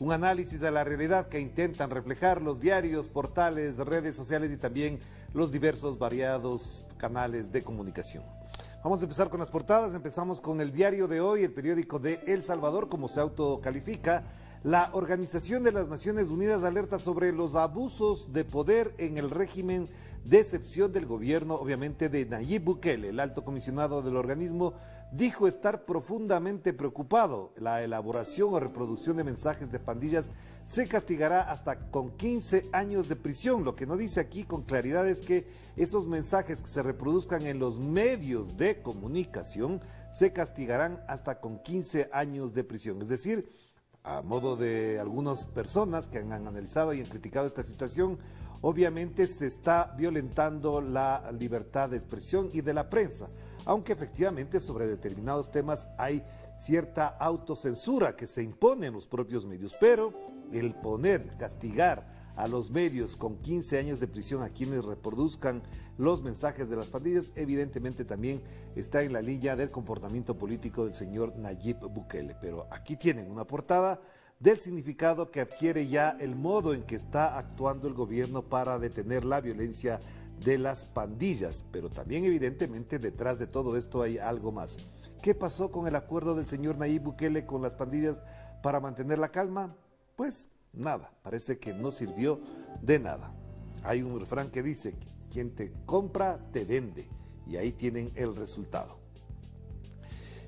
Un análisis de la realidad que intentan reflejar los diarios, portales, redes sociales y también los diversos variados canales de comunicación. Vamos a empezar con las portadas. Empezamos con el diario de hoy, el periódico de El Salvador, como se autocalifica. La Organización de las Naciones Unidas alerta sobre los abusos de poder en el régimen de excepción del gobierno, obviamente, de Nayib Bukele. El alto comisionado del organismo dijo estar profundamente preocupado. La elaboración o reproducción de mensajes de pandillas se castigará hasta con 15 años de prisión. Lo que no dice aquí con claridad es que esos mensajes que se reproduzcan en los medios de comunicación se castigarán hasta con 15 años de prisión. Es decir, a modo de algunas personas que han analizado y han criticado esta situación, obviamente se está violentando la libertad de expresión y de la prensa, aunque efectivamente sobre determinados temas hay cierta autocensura que se impone en los propios medios, pero el castigar a los medios con 15 años de prisión a quienes reproduzcan los mensajes de las pandillas, evidentemente también está en la línea del comportamiento político del señor Nayib Bukele. Pero aquí tienen una portada del significado que adquiere ya el modo en que está actuando el gobierno para detener la violencia de las pandillas, pero también evidentemente detrás de todo esto hay algo más. ¿Qué pasó con el acuerdo del señor Nayib Bukele con las pandillas para mantener la calma? Pues nada, parece que no sirvió de nada. Hay un refrán que dice, quien te compra te vende, y ahí tienen el resultado.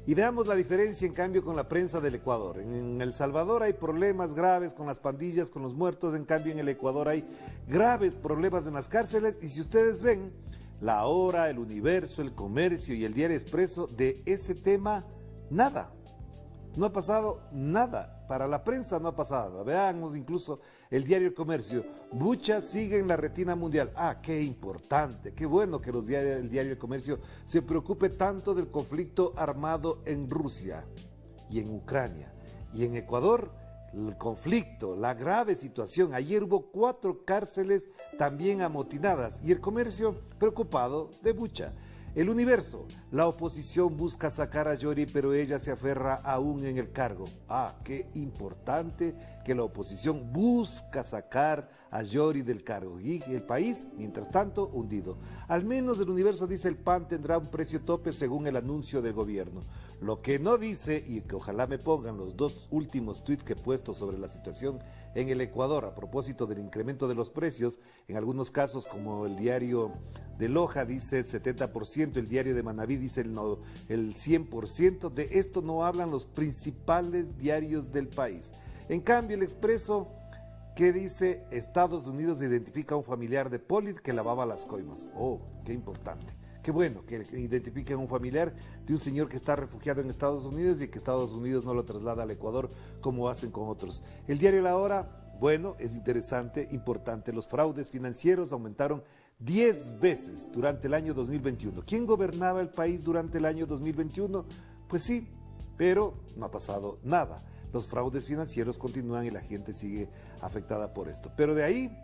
Y veamos la diferencia en cambio con la prensa del Ecuador. En El Salvador hay problemas graves con las pandillas, con los muertos, en cambio en el Ecuador hay graves problemas en las cárceles, y si ustedes ven, La Hora, El Universo, El Comercio y el Diario Expreso, de ese tema, nada. No ha pasado nada. Para la prensa no ha pasado nada. Veamos incluso el Diario Comercio. Bucha sigue en la retina mundial. Ah, qué importante, qué bueno que el Diario Comercio se preocupe tanto del conflicto armado en Rusia y en Ucrania. Y en Ecuador, el conflicto, la grave situación. Ayer hubo 4 cárceles también amotinadas y el Comercio preocupado de Bucha. El Universo, la oposición busca sacar a Yori, pero ella se aferra aún en el cargo. Ah, qué importante que la oposición busca sacar a Yori del cargo. Y el país, mientras tanto, hundido. Al menos el Universo dice el pan tendrá un precio tope según el anuncio del gobierno. Lo que no dice, y que ojalá me pongan los 2 últimos tweets que he puesto sobre la situación en el Ecuador a propósito del incremento de los precios, en algunos casos como el diario de Loja dice el 70%, el diario de Manabí dice el 100%, de esto no hablan los principales diarios del país. En cambio el Expreso, que dice Estados Unidos identifica a un familiar de Polit que lavaba las coimas. Oh, qué importante. Qué bueno que identifiquen a un familiar de un señor que está refugiado en Estados Unidos y que Estados Unidos no lo traslada al Ecuador como hacen con otros. El diario La Hora, bueno, es interesante, importante. Los fraudes financieros aumentaron 10 veces durante el año 2021. ¿Quién gobernaba el país durante el año 2021? Pues sí, pero no ha pasado nada. Los fraudes financieros continúan y la gente sigue afectada por esto. Pero de ahí,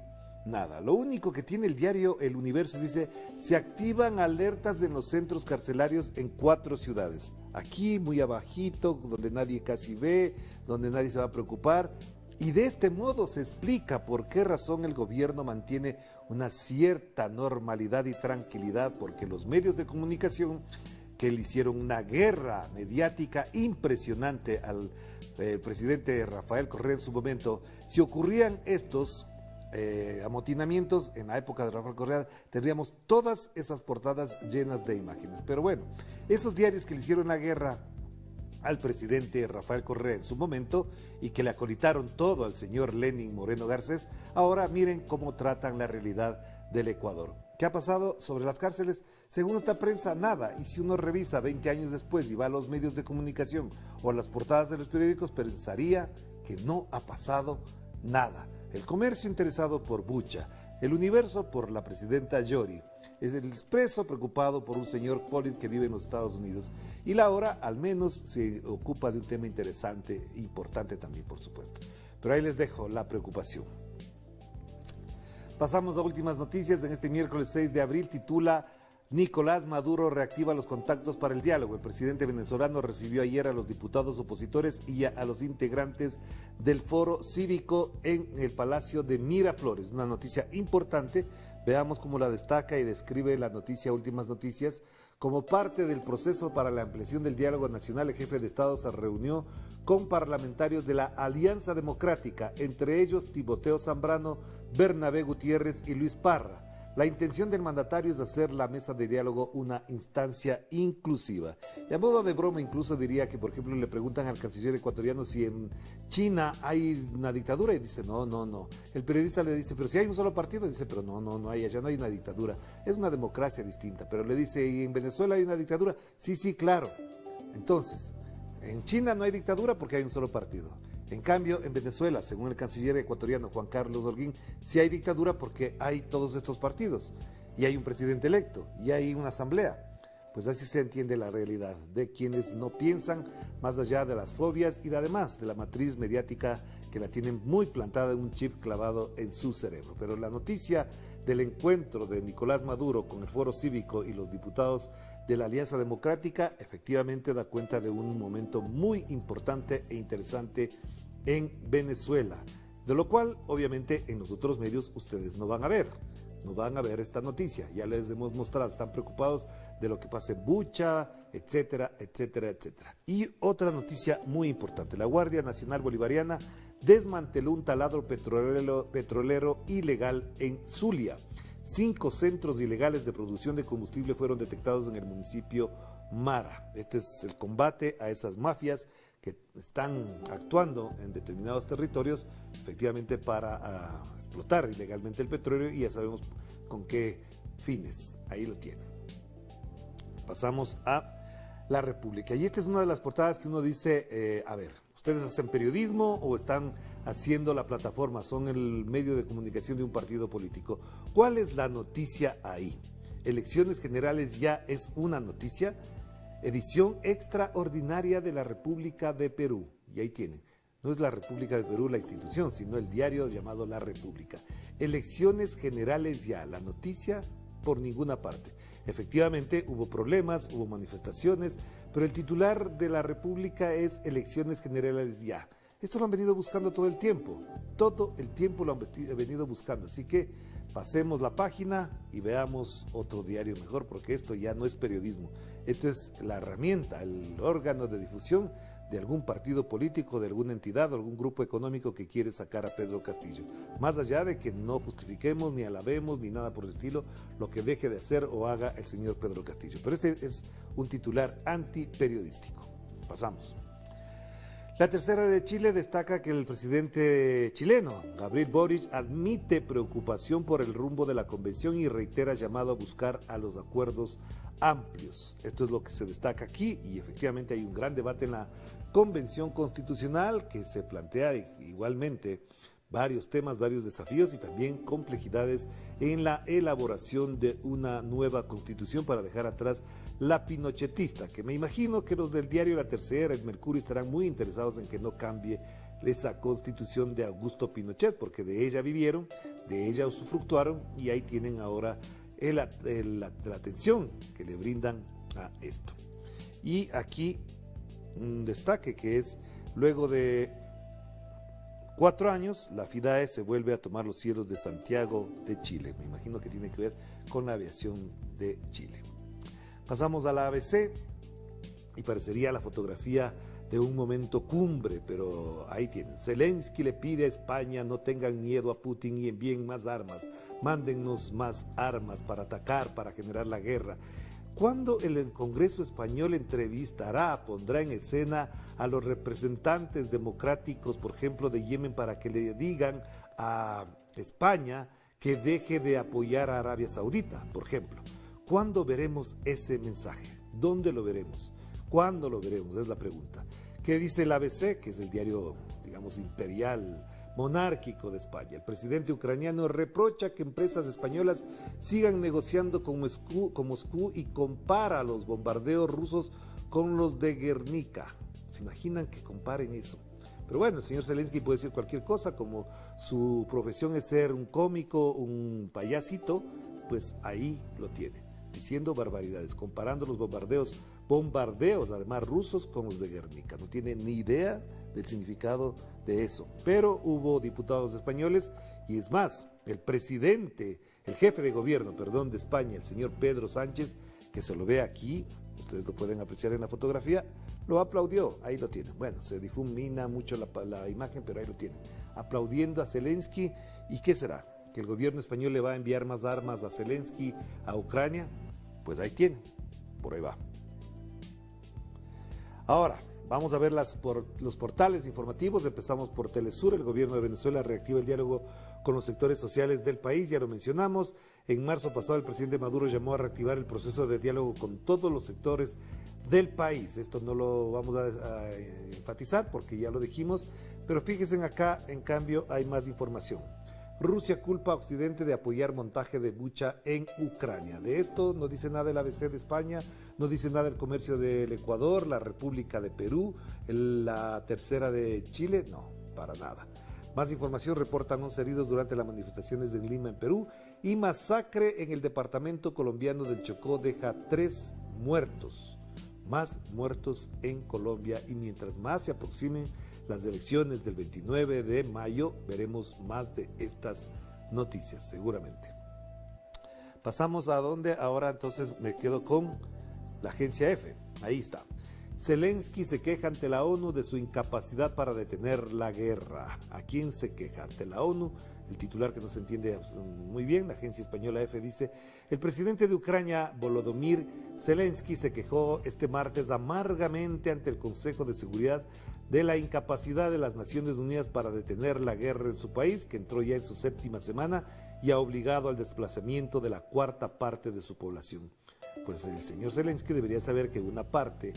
nada. Lo único que tiene el diario El Universo dice, se activan alertas en los centros carcelarios en 4 ciudades. Aquí, muy abajito, donde nadie casi ve, donde nadie se va a preocupar. Y de este modo se explica por qué razón el gobierno mantiene una cierta normalidad y tranquilidad, porque los medios de comunicación que le hicieron una guerra mediática impresionante al presidente Rafael Correa en su momento, si ocurrían estos amotinamientos en la época de Rafael Correa, tendríamos todas esas portadas llenas de imágenes. Pero bueno, esos diarios que le hicieron la guerra al presidente Rafael Correa en su momento y que le acolitaron todo al señor Lenín Moreno Garcés, ahora miren cómo tratan la realidad del Ecuador. ¿Qué ha pasado sobre las cárceles? Según esta prensa, nada. Y si uno revisa 20 años después y va a los medios de comunicación o a las portadas de los periódicos, pensaría que no ha pasado nada. El Comercio interesado por Bucha, el Universo por la presidenta Yori, es el Expreso preocupado por un señor Polit que vive en los Estados Unidos, y La Hora al menos se ocupa de un tema interesante, importante también por supuesto. Pero ahí les dejo la preocupación. Pasamos a últimas noticias. En este miércoles 6 de abril titula Nicolás Maduro reactiva los contactos para el diálogo. El presidente venezolano recibió ayer a los diputados opositores y a los integrantes del foro cívico en el Palacio de Miraflores. Una noticia importante. Veamos cómo la destaca y describe la noticia Últimas Noticias. Como parte del proceso para la ampliación del diálogo nacional, el jefe de Estado se reunió con parlamentarios de la Alianza Democrática, entre ellos Timoteo Zambrano, Bernabé Gutiérrez y Luis Parra. La intención del mandatario es hacer la mesa de diálogo una instancia inclusiva. Y a modo de broma incluso diría que, por ejemplo, le preguntan al canciller ecuatoriano si en China hay una dictadura y dice, no. El periodista le dice, pero si hay un solo partido, dice, pero no hay, allá no hay una dictadura. Es una democracia distinta, pero le dice, ¿y en Venezuela hay una dictadura? Sí, claro. Entonces, en China no hay dictadura porque hay un solo partido. En cambio, en Venezuela, según el canciller ecuatoriano Juan Carlos Holguín, sí hay dictadura porque hay todos estos partidos, y hay un presidente electo, y hay una asamblea. Pues así se entiende la realidad de quienes no piensan más allá de las fobias y además de la matriz mediática que la tienen muy plantada en un chip clavado en su cerebro. Pero la noticia del encuentro de Nicolás Maduro con el Foro Cívico y los diputados de la Alianza Democrática efectivamente da cuenta de un momento muy importante e interesante en Venezuela, de lo cual obviamente en los otros medios ustedes no van a ver esta noticia. Ya les hemos mostrado, están preocupados de lo que pasa en Bucha, etcétera. Y otra noticia muy importante, la Guardia Nacional Bolivariana desmanteló un taladro petrolero ilegal en Zulia. 5 centros ilegales de producción de combustible fueron detectados en el municipio Mara. Este es el combate a esas mafias que están actuando en determinados territorios, efectivamente para explotar ilegalmente el petróleo, y ya sabemos con qué fines. Ahí lo tienen. Pasamos a La República. Y esta es una de las portadas que uno dice, a ver, ¿ustedes hacen periodismo o están haciendo la plataforma? Son el medio de comunicación de un partido político. ¿Cuál es la noticia ahí? Elecciones generales ya es una noticia. Edición extraordinaria de la República de Perú. Y ahí tienen. No es la República de Perú la institución, sino el diario llamado La República. Elecciones generales ya. La noticia por ninguna parte. Efectivamente hubo problemas, hubo manifestaciones, pero el titular de La República es elecciones generales ya. Esto lo han venido buscando todo el tiempo lo han venido buscando, así que pasemos la página y veamos otro diario mejor, porque esto ya no es periodismo, esto es la herramienta, el órgano de difusión de algún partido político, de alguna entidad o algún grupo económico que quiere sacar a Pedro Castillo. Más allá de que no justifiquemos, ni alabemos, ni nada por el estilo, lo que deje de hacer o haga el señor Pedro Castillo. Pero este es un titular antiperiodístico. Pasamos. La Tercera de Chile destaca que el presidente chileno, Gabriel Boric, admite preocupación por el rumbo de la convención y reitera llamado a buscar a los acuerdos amplios. Esto es lo que se destaca aquí, y efectivamente hay un gran debate en la Convención Constitucional que se plantea igualmente varios temas, varios desafíos y también complejidades en la elaboración de una nueva constitución para dejar atrás la pinochetista, que me imagino que los del diario La Tercera, el Mercurio, estarán muy interesados en que no cambie esa constitución de Augusto Pinochet, porque de ella vivieron, de ella usufructuaron, y ahí tienen ahora la atención que le brindan a esto. Y aquí un destaque que es, luego de 4 años, la FIDAE se vuelve a tomar los cielos de Santiago de Chile. Me imagino que tiene que ver con la aviación de Chile. Pasamos a la ABC y parecería la fotografía de un momento cumbre, pero ahí tienen. Zelensky le pide a España: no tengan miedo a Putin y envíen más armas. Mándennos más armas para atacar, para generar la guerra. ¿Cuándo el Congreso español pondrá en escena a los representantes democráticos, por ejemplo, de Yemen, para que le digan a España que deje de apoyar a Arabia Saudita, por ejemplo? ¿Cuándo veremos ese mensaje? ¿Dónde lo veremos? ¿Cuándo lo veremos? Es la pregunta. ¿Qué dice el ABC, que es el diario, digamos, imperial, monárquico de España? El presidente ucraniano reprocha que empresas españolas sigan negociando con Moscú y compara los bombardeos rusos con los de Guernica. ¿Se imaginan que comparen eso? Pero bueno, el señor Zelensky puede decir cualquier cosa, como su profesión es ser un cómico, un payasito, pues ahí lo tiene. diciendo barbaridades, comparando los bombardeos además rusos con los de Guernica. No tiene ni idea del significado de eso. Pero hubo diputados españoles y es más, el jefe de gobierno, de España, el señor Pedro Sánchez, que se lo ve aquí, ustedes lo pueden apreciar en la fotografía, lo aplaudió, ahí lo tienen. Bueno, se difumina mucho la imagen, pero ahí lo tienen. Aplaudiendo a Zelensky, ¿y qué será? ¿Que el gobierno español le va a enviar más armas a Zelensky, a Ucrania? Pues ahí tienen, por ahí va. Ahora, vamos a ver los portales informativos. Empezamos por Telesur. El gobierno de Venezuela reactiva el diálogo con los sectores sociales del país, ya lo mencionamos. En marzo pasado el presidente Maduro llamó a reactivar el proceso de diálogo con todos los sectores del país. Esto no lo vamos a enfatizar porque ya lo dijimos, pero fíjense acá, en cambio, hay más información. Rusia culpa a Occidente de apoyar montaje de Bucha en Ucrania. De esto no dice nada el ABC de España, no dice nada el Comercio del Ecuador, la República de Perú, la Tercera de Chile, no, para nada. Más información, reportan 11 heridos durante las manifestaciones en Lima, en Perú, y masacre en el departamento colombiano del Chocó deja 3 muertos. Más muertos en Colombia, y mientras más se aproximen las elecciones del 29 de mayo, veremos más de estas noticias, seguramente. Pasamos a donde ahora entonces me quedo con la agencia F. Ahí está. Zelensky se queja ante la ONU de su incapacidad para detener la guerra. ¿A quién se queja? Ante la ONU. El titular, que no se entiende muy bien, la agencia española F dice: el presidente de Ucrania, Volodymyr Zelensky, se quejó este martes amargamente ante el Consejo de Seguridad de la incapacidad de las Naciones Unidas para detener la guerra en su país, que entró ya en su 7ª semana y ha obligado al desplazamiento de la 1/4 parte de su población. Pues el señor Zelensky debería saber que una parte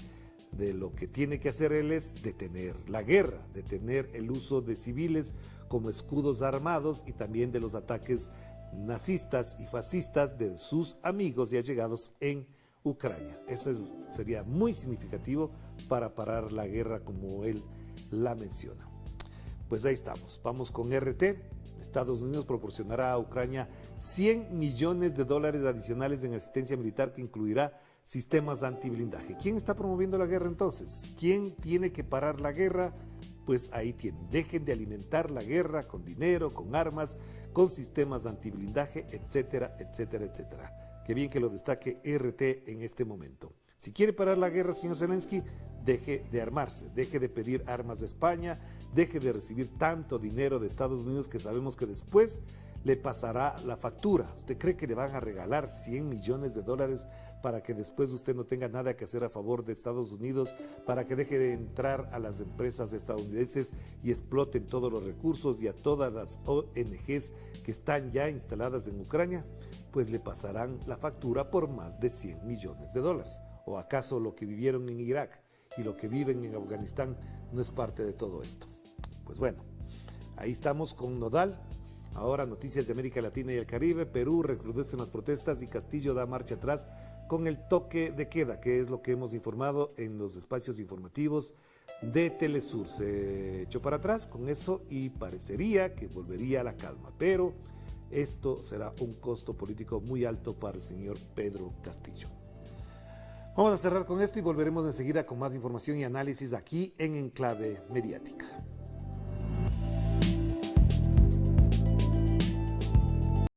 de lo que tiene que hacer él es detener la guerra, detener el uso de civiles como escudos armados y también de los ataques nazistas y fascistas de sus amigos y allegados en Ucrania. Eso sería muy significativo para parar la guerra como él la menciona. Pues ahí estamos. Vamos con RT. Estados Unidos proporcionará a Ucrania $100 millones adicionales en asistencia militar que incluirá sistemas antiblindaje. ¿Quién está promoviendo la guerra entonces? ¿Quién tiene que parar la guerra? Pues ahí tienen. Dejen de alimentar la guerra con dinero, con armas, con sistemas antiblindaje, etcétera, etcétera, etcétera. Qué bien que lo destaque RT en este momento. Si quiere parar la guerra, señor Zelensky, deje de armarse, deje de pedir armas de España, deje de recibir tanto dinero de Estados Unidos que sabemos que después le pasará la factura. ¿Usted cree que le van a regalar $100 millones para que después usted no tenga nada que hacer a favor de Estados Unidos, para que deje de entrar a las empresas estadounidenses y exploten todos los recursos y a todas las ONGs que están ya instaladas en Ucrania? Pues le pasarán la factura por más de $100 millones. ¿O acaso lo que vivieron en Irak y lo que viven en Afganistán no es parte de todo esto? Pues bueno, ahí estamos con Nodal. Ahora noticias de América Latina y el Caribe. Perú recrudecen las protestas y Castillo da marcha atrás con el toque de queda, que es lo que hemos informado en los espacios informativos de Telesur. Se echó para atrás con eso y parecería que volvería a la calma, pero esto será un costo político muy alto para el señor Pedro Castillo. Vamos a cerrar con esto y volveremos enseguida con más información y análisis aquí en Enclave Mediática.